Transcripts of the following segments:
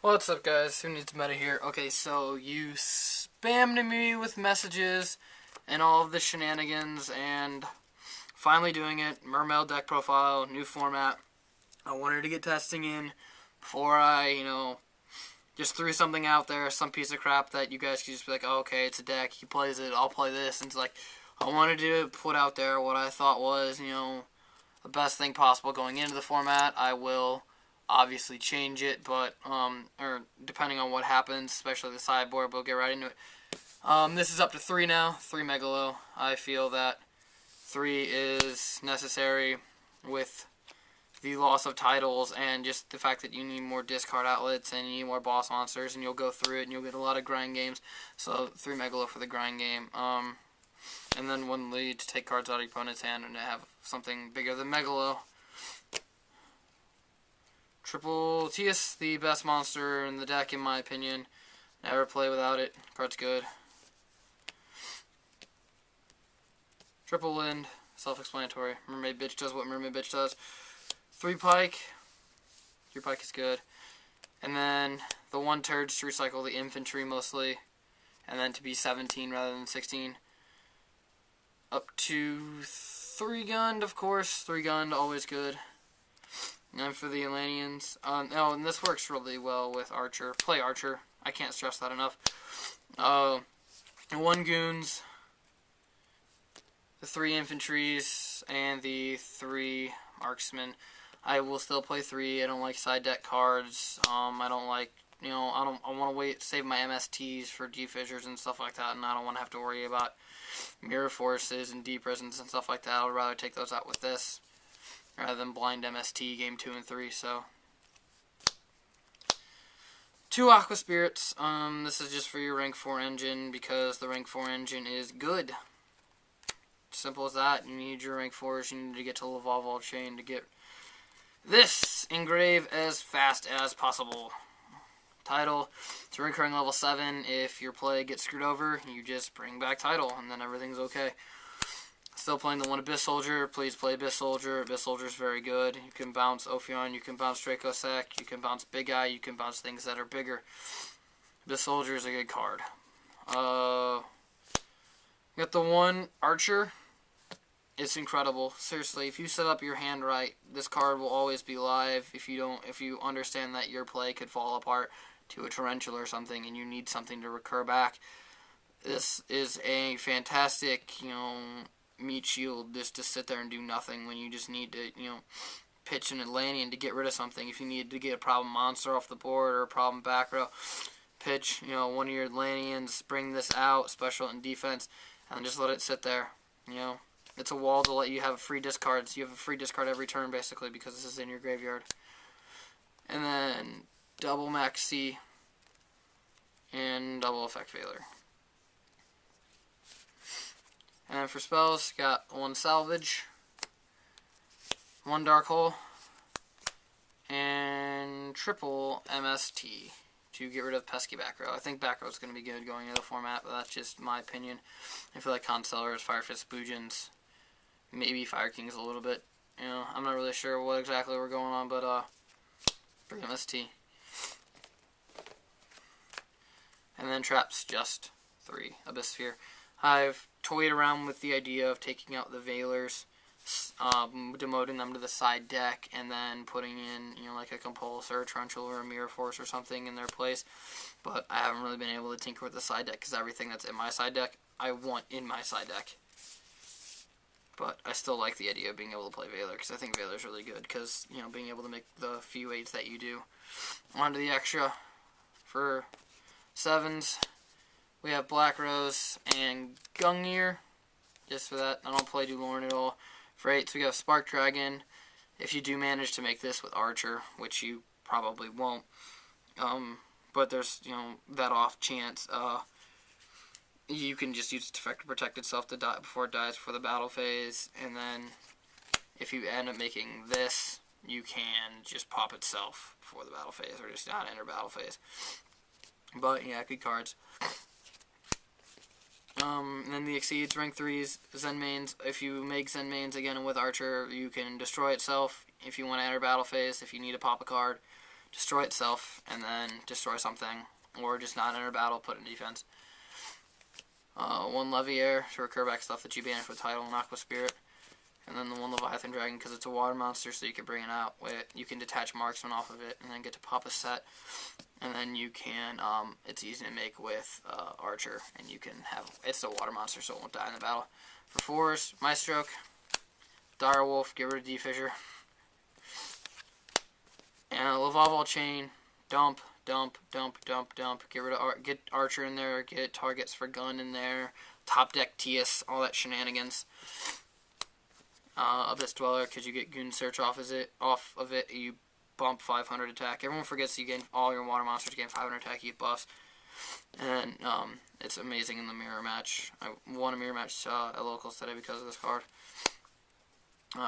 What's up, guys? WhoNeedsMeta here. Okay, so you spammed me with messages and all of the shenanigans, and finally doing it. Mermail deck profile, new format. I wanted to get testing in before I just threw something out there, some piece of crap that you guys could just be like, oh, okay, it's a deck, he plays it, I'll play this. And it's like, I wanted to put out there what I thought was the best thing possible going into the format. I will obviously change it, but or depending on what happens, especially the sideboard, we'll get right into it. This is up to 3 now, 3 Megalo. I feel that 3 is necessary with the loss of titles and just the fact that you need more discard outlets and you need more boss monsters, and you'll go through it and you'll get a lot of grind games. So 3 Megalo for the grind game. And then 1 lead to take cards out of your opponent's hand and to have something bigger than Megalo. Triple Tias, the best monster in the deck in my opinion. Never play without it. Card's good. Triple Lind, self-explanatory. Mermaid Bitch does what Mermaid Bitch does. 3 Pike. 3 Pike is good. And then the 1 turds to recycle the infantry mostly. And then to be 17 rather than 16. Up to 3 Gund, of course. 3 Gund, always good. And for the Atlanteans, and this works really well with Archer. Play Archer. I can't stress that enough. 1 Goons, the 3 Infantries, and the 3 Marksmen. I will still play 3. I don't like side deck cards. I don't like, I want to save my MSTs for D-Fissures and stuff like that, and I don't want to have to worry about Mirror Forces and D-Prisons and stuff like that. I would rather take those out with this rather than blind MST game 2 and 3. So 2 Aqua Spirits. This is just for your rank 4 engine because the rank 4 engine is good. Simple as that. You need your rank 4s. You need to get to Laval Chain to get this engrave as fast as possible. Title. It's a recurring level 7. If your play gets screwed over, you just bring back title and then everything's okay. Still playing the 1 Abyss Soldier. Please play Abyss Soldier. Abyss Soldier is very good. You can bounce Ophion, you can bounce Dracossack, you can bounce Big Eye, you can bounce things that are bigger. Abyss Soldier is a good card. You got the 1 Archer. It's incredible. Seriously, if you set up your hand right, this card will always be live. If you understand that your play could fall apart to a Tarantula or something and you need something to recur back, this is a fantastic, meat shield just to sit there and do nothing when you just need to, pitch an Atlantean to get rid of something. If you need to get a problem monster off the board or a problem back row, pitch, 1 of your Atlanteans, bring this out, special and defense, and just let it sit there. It's a wall to let you have free discards. You have a free discard every turn, basically, because this is in your graveyard. And then double Max C and double Effect Failure. And then for spells, got 1 Salvage, 1 Dark Hole, and triple MST to get rid of pesky back row. I think back row is going to be good going into the format, but that's just my opinion. I feel like Constellars, Fire Fist, Boojins, maybe Fire Kings a little bit. I'm not really sure what exactly we're going on, but bring MST. And then traps, just 3 Abyss Sphere. I've toyed around with the idea of taking out the Veilers, demoting them to the side deck, and then putting in, like a Compulse or a Tarantula or a Mirror Force or something in their place. But I haven't really been able to tinker with the side deck because everything that's in my side deck, I want in my side deck. But I still like the idea of being able to play Veiler because I think Veiler's really good because, being able to make the few 8s that you do. Onto the extra for 7s. We have Black Rose and Gungnir, just for that. I don't play Dulorn at all. For 8s, we have Spark Dragon. If you do manage to make this with Archer, which you probably won't, but there's, that off chance, you can just use its effect to protect itself to die before it dies for the battle phase. And then if you end up making this, you can just pop itself before the battle phase or just not enter battle phase. But yeah, good cards. And then the Exceeds, rank 3s, Zen Mains. If you make Zen Mains again with Archer, you can destroy itself if you want to enter battle phase, if you need to pop a card. destroy itself, and then destroy something, or just not enter battle, put in defense. 1 Leviair to recur back stuff that you banish with Title and Aqua Spirit. And then the 1 Leviathan Dragon, because it's a water monster, so you can bring it out. You can detach Marksman off of it, and then get to pop a set. And then you can, it's easy to make with Archer, and you can have, it's a water monster, so it won't die in the battle. For 4s, Maestroke, Direwolf, get rid of D-Fissure. And Lavalval Chain, dump. Get rid of get Archer in there, get targets for gun in there, top deck Tias, all that shenanigans. Abyss Dweller, because you get Goon Search off of it, you bump 500 attack. Everyone forgets you gain all your water monsters gain 500 attack, you get buffs. And it's amazing in the mirror match. I won a mirror match at locals today because of this card.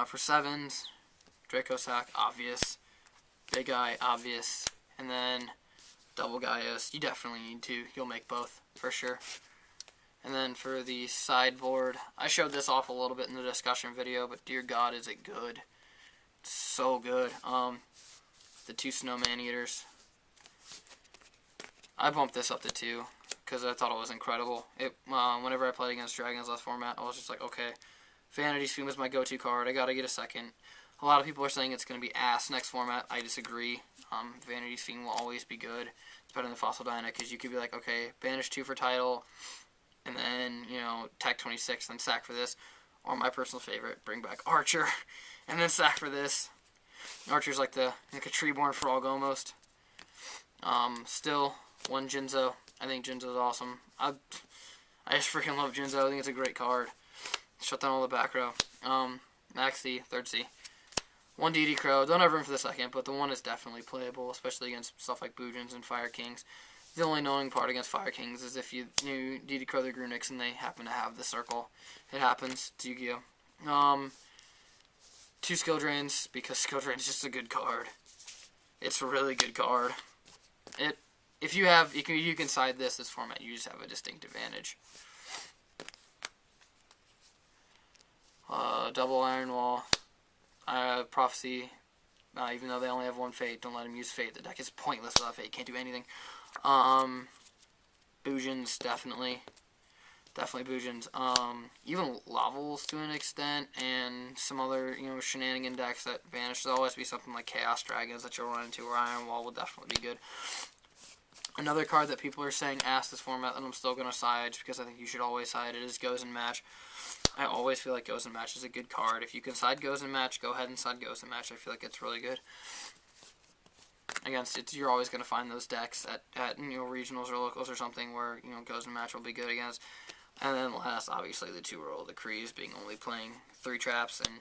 For 7s, Draco Sack, obvious. Big Eye, obvious. And then Double Gaius, you definitely need to. You'll make both, for sure. And then for the sideboard, I showed this off a little bit in the discussion video, but dear God, is it good. It's so good. The 2 Snowman Eaters. I bumped this up to 2, because I thought it was incredible. Whenever I played against Dragons last format, I was just like, okay, Vanity's Fume is my go-to card. I gotta get a second. A lot of people are saying it's going to be ass next format. I disagree. Vanity's Fiend will always be good. It's better than Fossil Dyna, because you could be like, okay, banish 2 for Title, and then, you know, attack 26, then sack for this. Or my personal favorite, bring back Archer, and then sack for this. Archer's like a Treeborn Frog almost. Still, 1 Jinzo. I think Jinzo's awesome. I just freaking love Jinzo. I think it's a great card. Shut down all the back row. Max C, 3rd C. 1 DD Crow. Don't have room for the 2nd, but the 1 is definitely playable, especially against stuff like Boojins and Fire Kings. The only annoying part against Fire Kings is if you DD Crow the Grunix and they happen to have the circle. It happens. It's Yu-Gi-Oh! 2 Skill Drains, because Skill Drain is just a good card. It's a really good card. If you have, you can side this format. You just have a distinct advantage. Double Iron Wall. Prophecy, even though they only have 1 Fate, don't let him use Fate. The deck is pointless without Fate, can't do anything. Boojins, definitely Boojins. Even Lavels to an extent, and some other, shenanigan decks that vanish. There'll always be something like Chaos Dragons that you'll run into, or Iron Wall will definitely be good. Another card that people are saying ass this format that I'm still going to side, because I think you should always side it, is Goes and Match. I always feel like Goes and Match is a good card. If you can side Goes and Match, go ahead and side Goes and Match. I feel like it's really good. Against it, you're always going to find those decks at regionals or locals or something where Goes and Match will be good against. And then last, obviously, the 2 Royal Decrees, being only playing 3 traps and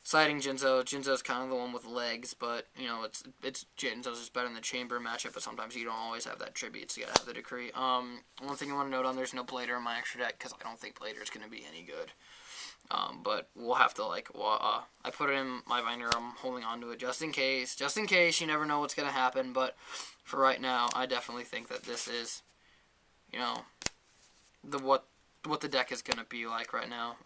siding Jinzo. Jinzo's kind of the one with legs, but it's Jinzo's just better in the Chamber matchup. But sometimes you don't always have that tribute, so you gotta have the Decree. One thing I want to note on: there's no Blader in my extra deck because I don't think Blader is gonna be any good. But we'll have to I put it in my binder. I'm holding on to it just in case. Just in case, you never know what's gonna happen. But for right now, I definitely think that this is, what the deck is gonna be like right now.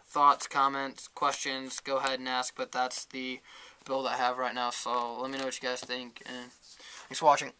Thoughts, comments, questions, go ahead and ask, but that's the build I have right now, so let me know what you guys think, and thanks for watching.